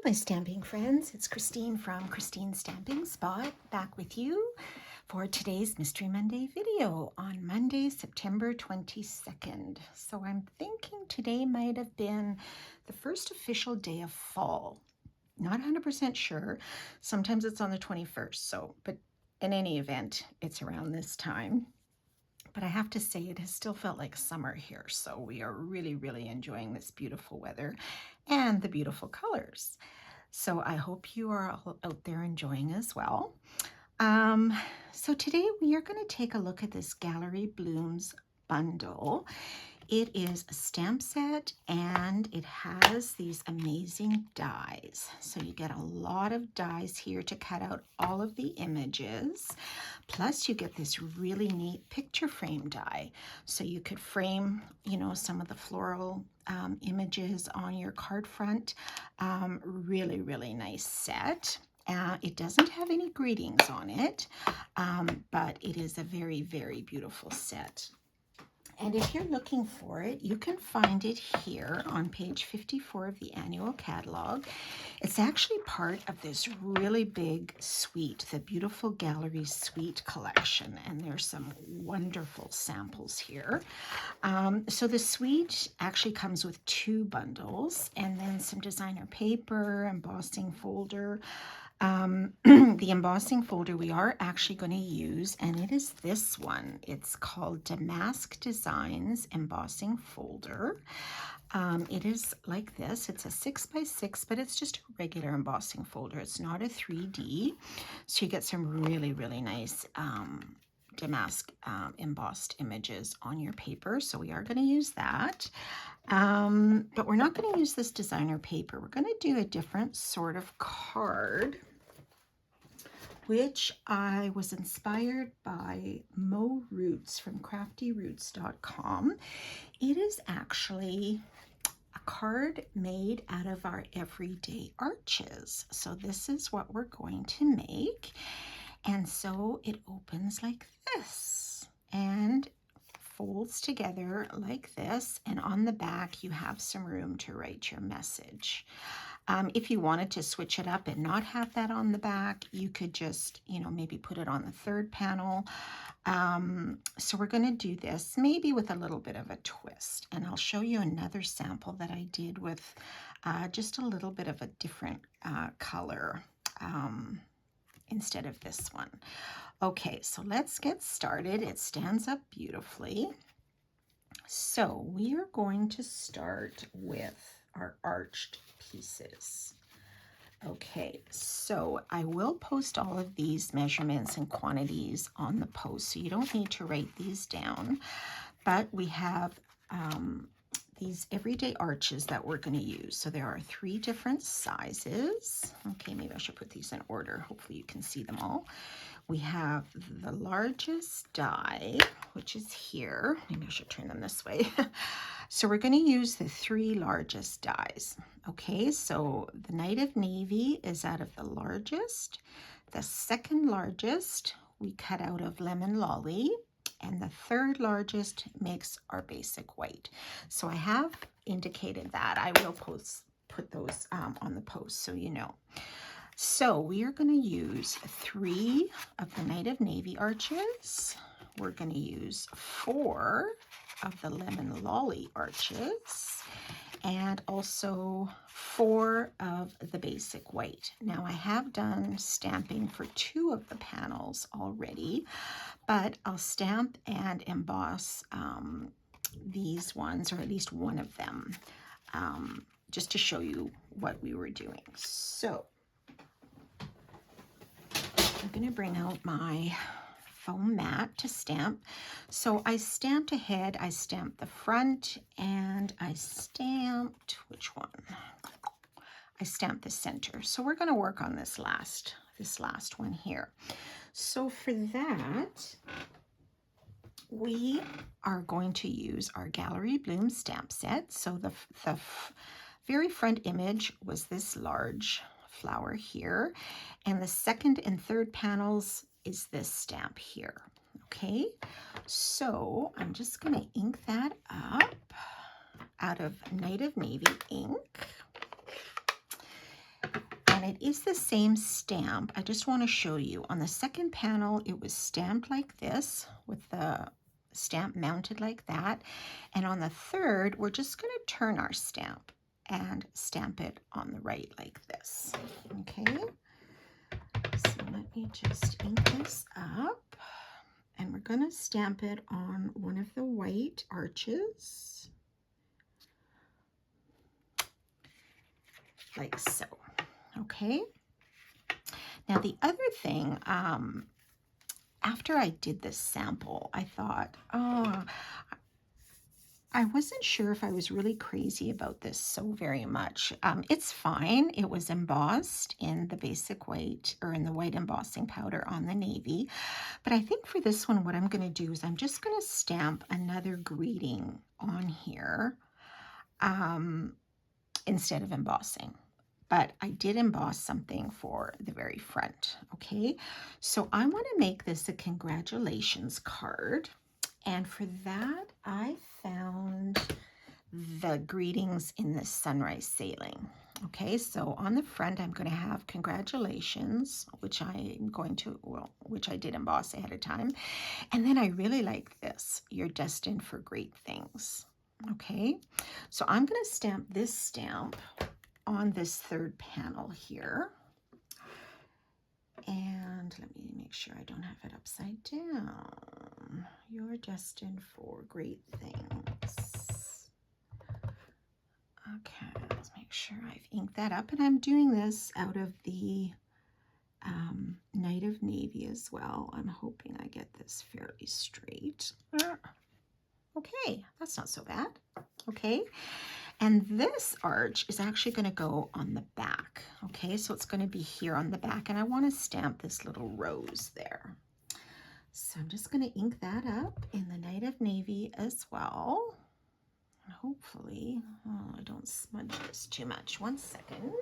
my stamping friends. It's Christine from Christine's Stamping Spot, back with you for today's Mystery Monday video on Monday, September 22nd. So I'm thinking today might have been the first official day of fall. Not 100% sure. Sometimes it's on the 21st, but in any event, it's around this time. But I have to say it has still felt like summer here, so we are really enjoying this beautiful weather and the beautiful colors. So I hope you are all out there enjoying as well. So today we are going to take a look at this Gallery Blooms bundle. It is a stamp set and it has these amazing dies. So you get a lot of dies here to cut out all of the images. Plus you get this really neat picture frame die. So you could frame, some of the floral images on your card front. Really nice set. It doesn't have any greetings on it, but it is a very beautiful set. And if you're looking for it, you can find it here on page 54 of the annual catalog. It's actually part of this really big suite, the Beautiful Gallery Suite collection, and there's some wonderful samples here. So the suite actually comes with 2 bundles and then some designer paper, embossing folder. The embossing folder we are actually going to use, and it is this one. It's called Damask Designs Embossing Folder. It is like this. It's a 6x6, but it's just a regular embossing folder. It's not a 3D, so you get some really nice damask embossed images on your paper, so we are going to use that. But we're not going to use this designer paper. We're going to do a different sort of card, which I was inspired by Mo Roots from CraftyRoots.com. It is actually a card made out of our everyday arches. So this is what we're going to make. And so it opens like this and folds together like this, and on the back you have some room to write your message. If you wanted to switch it up and not have that on the back, you could just, maybe put it on the 3rd panel. So we're going to do this maybe with a little bit of a twist, and I'll show you another sample that I did with just a little bit of a different color instead of this one. Okay, so let's get started. It stands up beautifully. So we are going to start with our arched pieces. Okay, so I will post all of these measurements and quantities on the post, so you don't need to write these down. But we have these everyday arches that we're going to use. So there are 3 different sizes. Okay, maybe I should put these in order. Hopefully you can see them all. We have the largest die, which is here. Maybe I should turn them this way. So we're going to use the 3 largest dies. Okay, so the Night of Navy is out of the largest. The 2nd largest we cut out of Lemon Lolly. And the 3rd largest makes our basic white. So I have indicated that. I will put those on the post so you know. So we are going to use 3 of the Night of Navy arches. We're going to use 4 of the Lemon Lolly arches, and also 4 of the basic white. Now I have done stamping for 2 of the panels already, but I'll stamp and emboss these ones, or at least one of them, just to show you what we were doing. So I'm going to bring out my foam mat to stamp. So I stamped ahead, I stamped the front, and I stamped, which one? I stamped the center. So we're going to work on this last one here. So for that, we are going to use our Gallery Bloom stamp set. So the very front image was this large flower here, and the 2nd and 3rd panels is this stamp here. Okay, so I'm just going to ink that up out of Night of Navy ink. and it is the same stamp. I just want to show you. On the second panel, it was stamped like this with the stamp mounted like that. And on the third, we're just going to turn our stamp and stamp it on the right like this. Okay, so let me just ink this up. And we're going to stamp it on one of the white arches, like so. Okay. Now the other thing, after I did this sample, I thought, oh, I wasn't sure if I was really crazy about this so very much. It's fine. It was embossed in the basic white, or in the white embossing powder on the navy. But I think for this one, what I'm going to do is I'm just going to stamp another greeting on here instead of embossing. But I did emboss something for the very front. Okay, so I want to make this a congratulations card. And for that, I found the greetings in the Sunrise Sailing. Okay, so on the front, I'm going to have congratulations, which I'm going to, well, which I did emboss ahead of time. And then I really like this, you're destined for great things. Okay, so I'm going to stamp this stamp on this third panel here. And let me make sure I don't have it upside down. You're destined for great things. Okay, let's make sure I've inked that up. And I'm doing this out of the Night of Navy as well. I'm hoping I get this fairly straight. Okay, that's not so bad. Okay, and this arch is actually going to go on the back. Okay, so it's going to be here on the back, and I want to stamp this little rose there. So I'm just going to ink that up in the Night of Navy as well. And hopefully, oh, I don't smudge this too much. One second.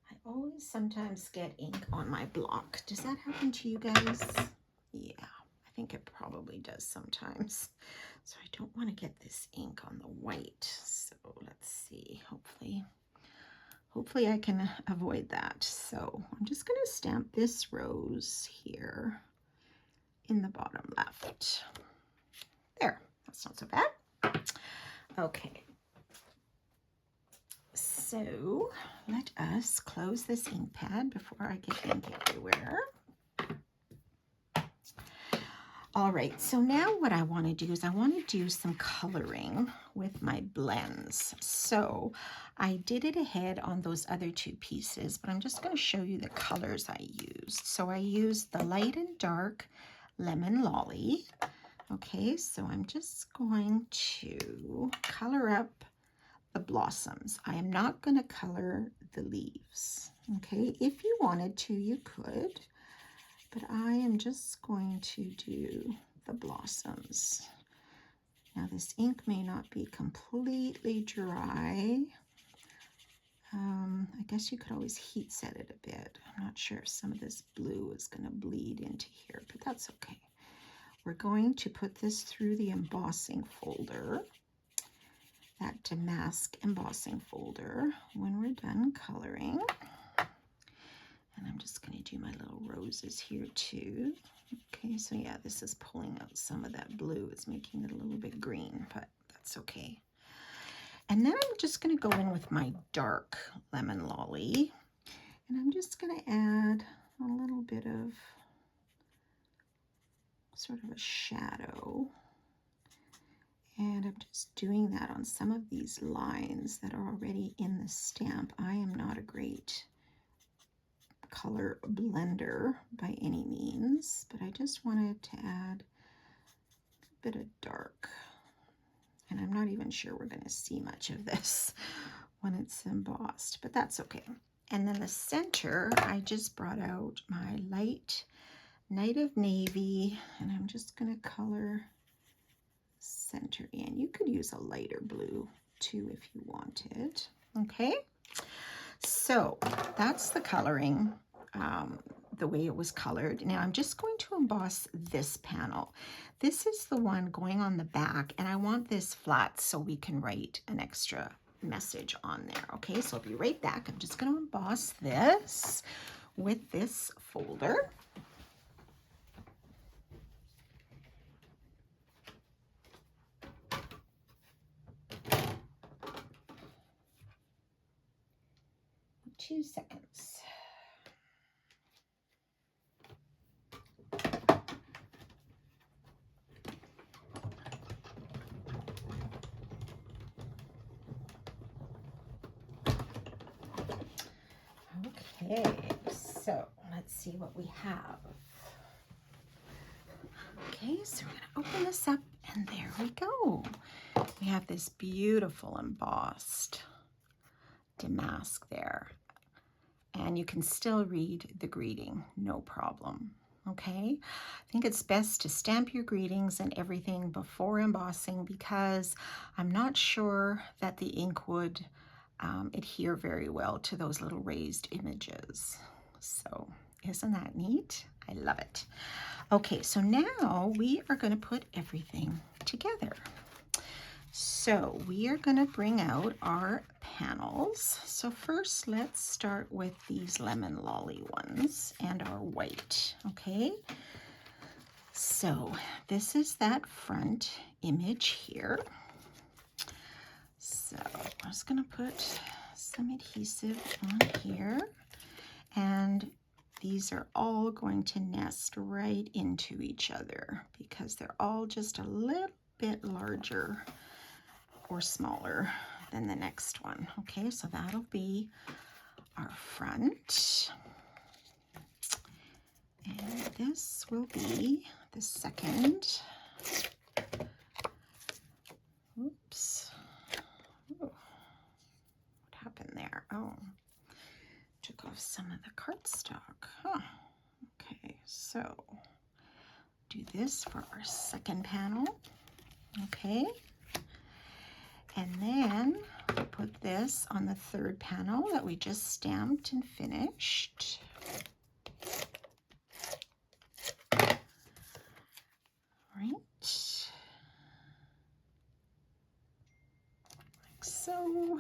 I always sometimes get ink on my block. Does that happen to you guys? Yeah, I think it probably does sometimes. So I don't want to get this ink on the white. So let's see, hopefully I can avoid that. So I'm just going to stamp this rose here in the bottom left. There, that's not so bad. Okay. So let us close this ink pad before I get ink everywhere. All right, so now what I want to do is I want to do some coloring with my blends. So I did it ahead on those other two pieces, but I'm just going to show you the colors I used. So I used the light and dark Lemon Lolly. Okay, so I'm just going to color up the blossoms. I am not going to color the leaves. Okay, if you wanted to, you could. But I am just going to do the blossoms. Now this ink may not be completely dry. I guess you could always heat set it a bit. I'm not sure if some of this blue is going to bleed into here, but that's okay. We're going to put this through the embossing folder, that Damask embossing folder, when we're done coloring. And I'm just going to do my little roses here too. Okay, so yeah, this is pulling out some of that blue. It's making it a little bit green, but that's okay. And then I'm just going to go in with my dark Lemon Lolly. And I'm just going to add a little bit of sort of a shadow. And I'm just doing that on some of these lines that are already in the stamp. I am not a great color blender by any means, but I just wanted to add a bit of dark. And I'm not even sure we're going to see much of this when it's embossed, but that's okay. And then the center, I just brought out my light Night of Navy, and I'm just going to color center in. You could use a lighter blue too if you wanted. Okay, so that's the coloring, the way it was colored. Now I'm just going to emboss this panel. This is the one going on the back, and I want this flat so we can write an extra message on there. Okay, so I'll be right back. I'm just going to emboss this with this folder. Two seconds. Okay, so let's see what we have. Okay, so we're going to open this up, and there we go. We have this beautiful embossed damask there. And you can still read the greeting, no problem. Okay, I think it's best to stamp your greetings and everything before embossing, because I'm not sure that the ink would adhere very well to those little raised images. So isn't that neat? I love it. Okay, so now we are going to put everything together. So we are going to bring out our panels. So first, let's start with these lemon lolly ones and our white. Okay, so this is that front image here. So I'm just going to put some adhesive on here, and these are all going to nest right into each other because they're all just a little bit larger or smaller than the next one. Okay, so that'll be our front, and this will be the second. Oops. Oh, what happened there? Oh, took off some of the cardstock. Huh. Okay, so do this for our second panel. Okay, and then put this on the third panel that we just stamped and finished. Right, like so.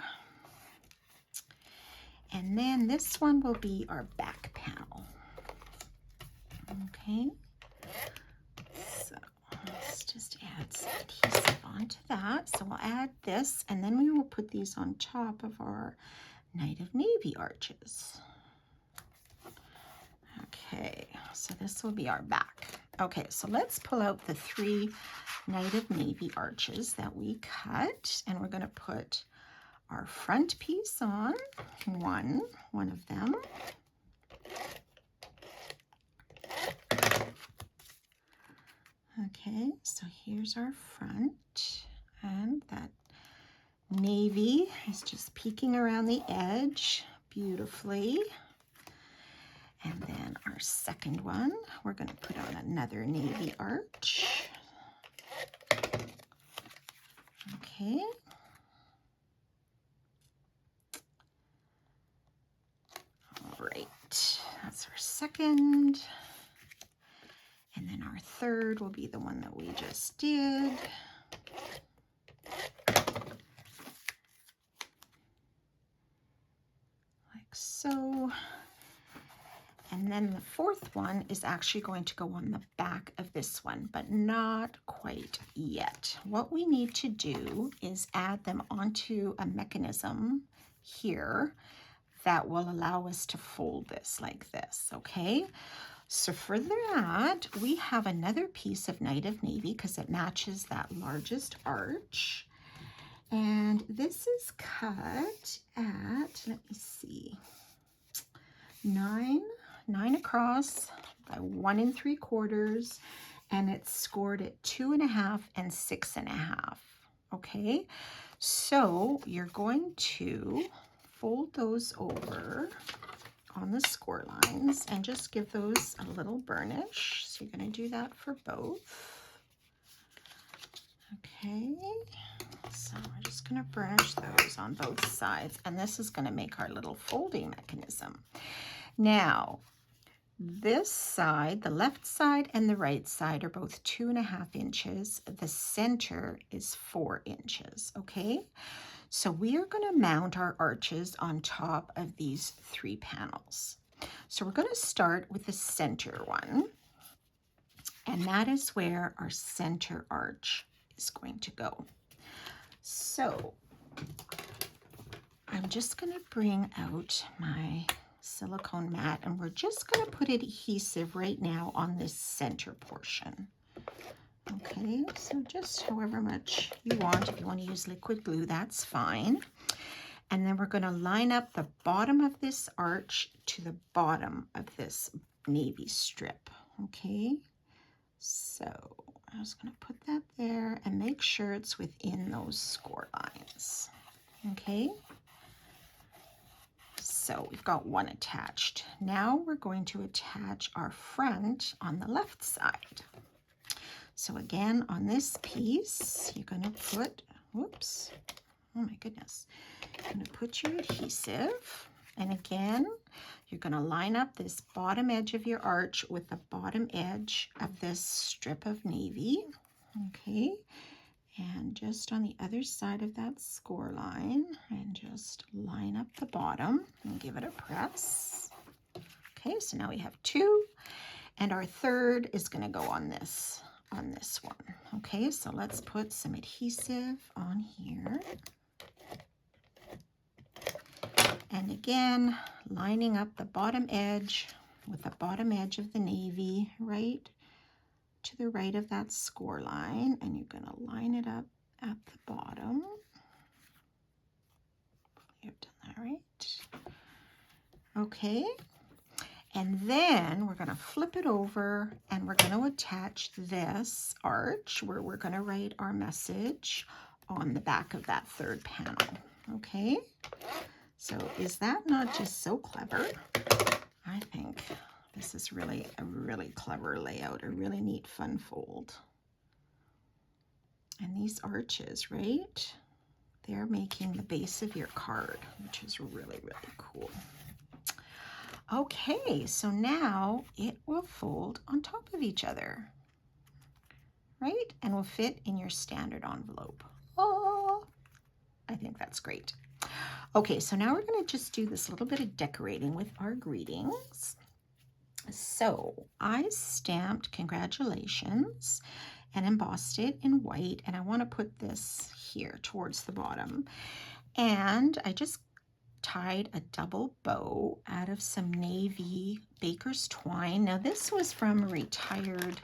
And then this one will be our back panel. Okay, so let's just add some adhesive onto that. So we'll add this, and then we will put these on top of our Night of Navy arches. Okay, so this will be our back. Okay, so let's pull out the 3 Night of Navy arches that we cut, and we're going to put our front piece on, one of them. Okay, so here's our front, and that navy is just peeking around the edge beautifully. And then our second one, we're going to put on another navy arch. Okay. All right, that's our second. And then our third will be the one that we just did. Like so. And then the fourth one is actually going to go on the back of this one, but not quite yet. What we need to do is add them onto a mechanism here that will allow us to fold this like this, okay? So for that, we have another piece of Night of Navy because it matches that largest arch. And this is cut at, let me see, 9 across by 1 3/4, and it's scored at 2.5 and 6.5. Okay, so you're going to fold those over on the score lines and just give those a little burnish. So you're going to do that for both. Okay, so we're just going to burnish those on both sides, and this is going to make our little folding mechanism. Now, this side, the left side and the right side, are both 2.5 inches. The center is 4 inches, okay? So we are going to mount our arches on top of these 3 panels. So we're going to start with the center one, and that is where our center arch is going to go. So I'm just going to bring out my silicone mat, and we're just going to put adhesive right now on this center portion. Okay, so just however much you want. If you want to use liquid glue, that's fine. And then we're going to line up the bottom of this arch to the bottom of this navy strip. Okay, so I'm just going to put that there and make sure it's within those score lines. Okay, so we've got one attached. Now we're going to attach our front on the left side. So again, on this piece, you're going to put, whoops, oh my goodness, you're going to put your adhesive, and again, you're going to line up this bottom edge of your arch with the bottom edge of this strip of navy, okay, and just on the other side of that score line, and just line up the bottom and give it a press. Okay, so now we have 2, and our third is going to go on this one. Okay, so let's put some adhesive on here. And again, lining up the bottom edge with the bottom edge of the navy right to the right of that score line, and you're going to line it up at the bottom. You've done that right. Okay. And then we're going to flip it over, and we're going to attach this arch where we're going to write our message on the back of that third panel. Okay, so is that not just so clever? I think this is really a really clever layout, a really neat fun fold. And these arches, right, they're making the base of your card, which is really, really cool. Okay, so now it will fold on top of each other, right? And will fit in your standard envelope. Oh, I think that's great. Okay, so now we're going to just do this little bit of decorating with our greetings. So I stamped congratulations and embossed it in white, and I want to put this here towards the bottom. And I just tied a double bow out of some navy baker's twine. Now this was from retired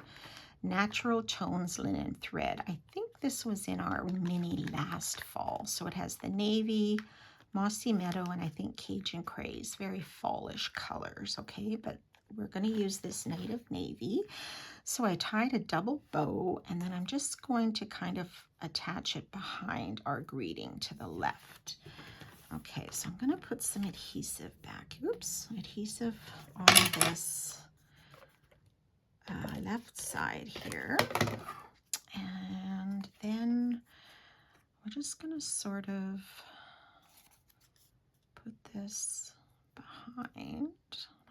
Natural Tones linen thread. I think this was in our mini last fall. So it has the navy, mossy meadow, and I think Cajun craze, very fallish colors. Okay, but we're going to use this native navy. So I tied a double bow, and then I'm just going to kind of attach it behind our greeting to the left. Okay, so I'm going to put some adhesive back. Oops, adhesive on this left side here. And then we're just going to sort of put this behind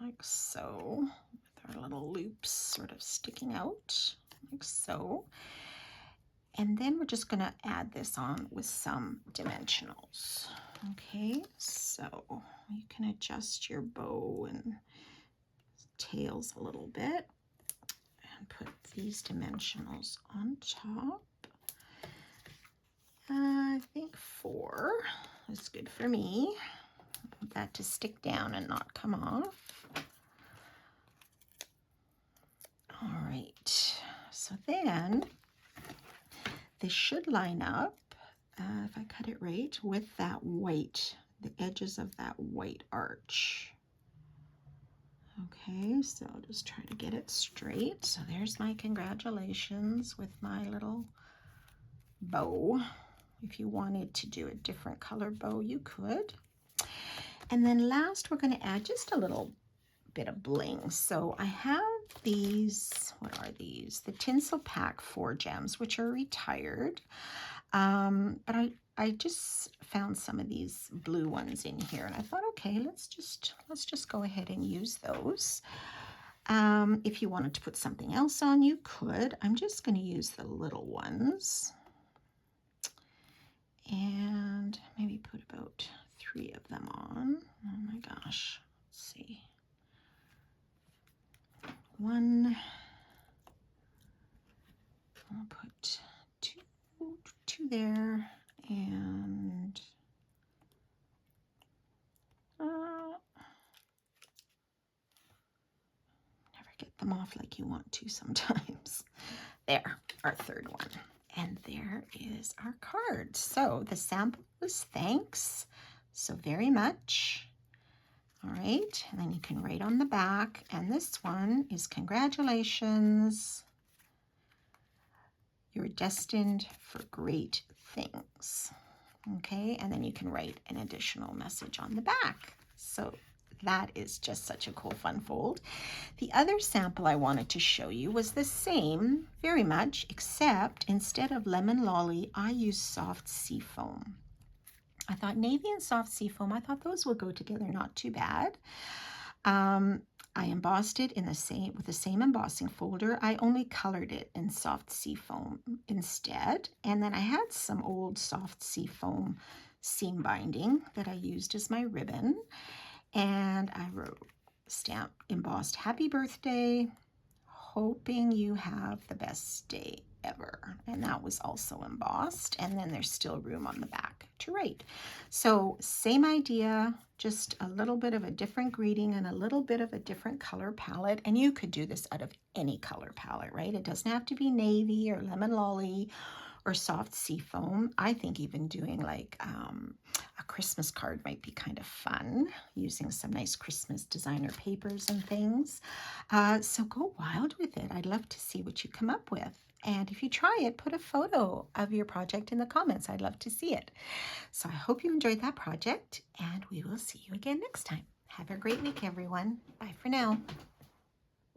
like so, with our little loops sort of sticking out like so. And then we're just going to add this on with some dimensionals. Okay, so you can adjust your bow and tails a little bit and put these dimensionals on top. I think 4 is good for me. I want that to stick down and not come off. All right, so then this should line up, if I cut it right, with that white, the edges of that white arch. Okay, so I'll just try to get it straight. So there's my congratulations with my little bow. If you wanted to do a different color bow, you could. And then last, we're going to add just a little bit of bling. So I have these, what are these? The Tinsel Pack 4 gems, which are retired. But I just found some of these blue ones in here, and I thought, okay, let's just go ahead and use those. If you wanted to put something else on, you could. I'm just going to use the little ones. and maybe put about 3 of them on. Oh my gosh, let's see. 1, I'll put two there, and never get them off like you want to sometimes. There, our 3rd one. And there is our card. So the sample was thanks so very much. All right, and then you can write on the back, and this one is congratulations. You're destined for great things. Okay, and then you can write an additional message on the back. So that is just such a cool fun fold. The other sample I wanted to show you was the same very much, except instead of lemon lolly, I used soft sea foam. I thought navy and soft sea foam, I thought those would go together not too bad. I embossed it in with the same embossing folder. I only colored it in soft sea foam instead. And then I had some old soft sea foam seam binding that I used as my ribbon. And I wrote, embossed happy birthday, hoping you have the best day ever. And that was also embossed. And then there's still room on the back to write. So same idea, just a little bit of a different greeting and a little bit of a different color palette. And you could do this out of any color palette, right? It doesn't have to be navy or lemon lolly or soft sea foam. I think even doing like a Christmas card might be kind of fun, using some nice Christmas designer papers and things. So go wild with it. I'd love to see what you come up with. And if you try it, put a photo of your project in the comments. I'd love to see it. So I hope you enjoyed that project, and we will see you again next time. Have a great week, everyone. Bye for now.